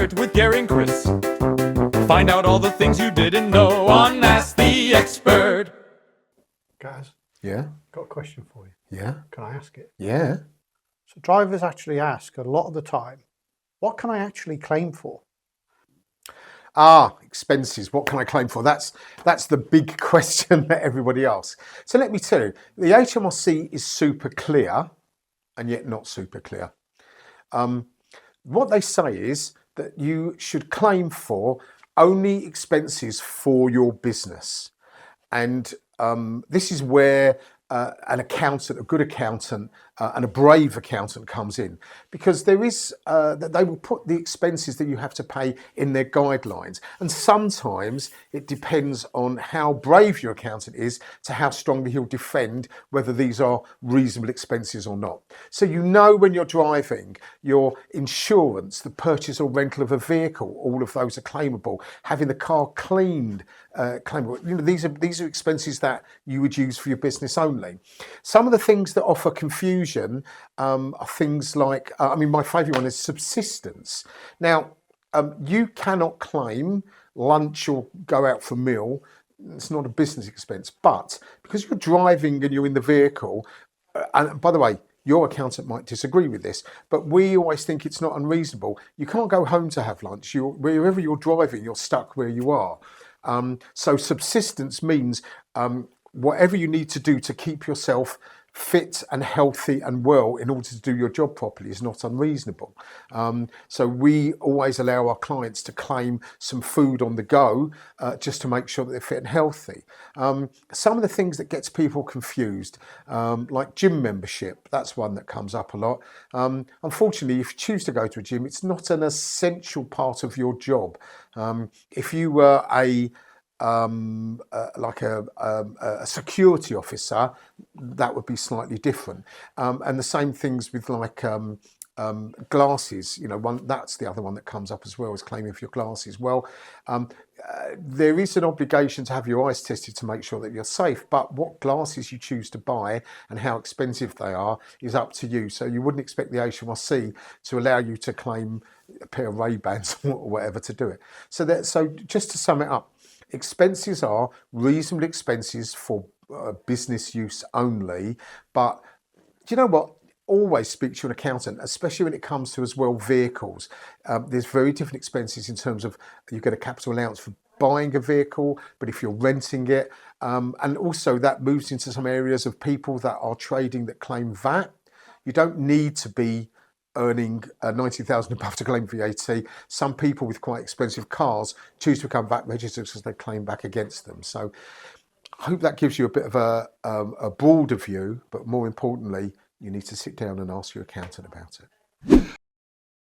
Expert with Gary and Chris. Find out all the things you didn't know on Ask the Expert. Guys, Yeah, got a question for you. yeah, Can I ask it? yeah. So drivers actually ask a lot of the time, what can I actually claim for? Expenses. What can I claim for? That's the big question that everybody asks. So let me tell you, the HMRC is super clear, and yet not super clear. What they say is that you should claim for only expenses for your business, and this is where an accountant, a good accountant, and a brave accountant comes in, because there is that they will put the expenses that you have to pay in their guidelines, and sometimes it depends on how brave your accountant is to how strongly he'll defend whether these are reasonable expenses or not. So you know, when you're driving, your insurance, the purchase or rental of a vehicle, all of those are claimable. Having the car cleaned, claimable. You know, these are expenses that you would use for your business only. Some of the things that offer confusion are things like, my favourite one is subsistence. Now, you cannot claim lunch or go out for a meal. It's not a business expense, but because you're driving and you're in the vehicle, and by the way, your accountant might disagree with this, but we always think it's not unreasonable. You can't go home to have lunch. Wherever you're driving, you're stuck where you are. So subsistence means whatever you need to do to keep yourself fit and healthy and well in order to do your job properly is not unreasonable. So we always allow our clients to claim some food on the go just to make sure that they're fit and healthy. Some of the things that gets people confused, like gym membership, that's one that comes up a lot. Unfortunately, if you choose to go to a gym, it's not an essential part of your job. If you were a security officer, that would be slightly different. And the same things with glasses. You know, that's the other one that comes up as well, is claiming for your glasses. Well, there is an obligation to have your eyes tested to make sure that you're safe, but what glasses you choose to buy and how expensive they are is up to you. So you wouldn't expect the HMRC to allow you to claim a pair of Ray-Bans or whatever to do it. So just to sum it up, expenses are reasonable expenses for business use only, but do you know what? Always speak to an accountant, especially when it comes to, as well, vehicles. There's very different expenses in terms of, you get a capital allowance for buying a vehicle, but if you're renting it, and also that moves into some areas of people that are trading that claim VAT. You don't need to be earning 90,000 above to claim VAT. Some people with quite expensive cars choose to become VAT registered because they claim back against them. So I hope that gives you a bit of a broader view, but more importantly, you need to sit down and ask your accountant about it.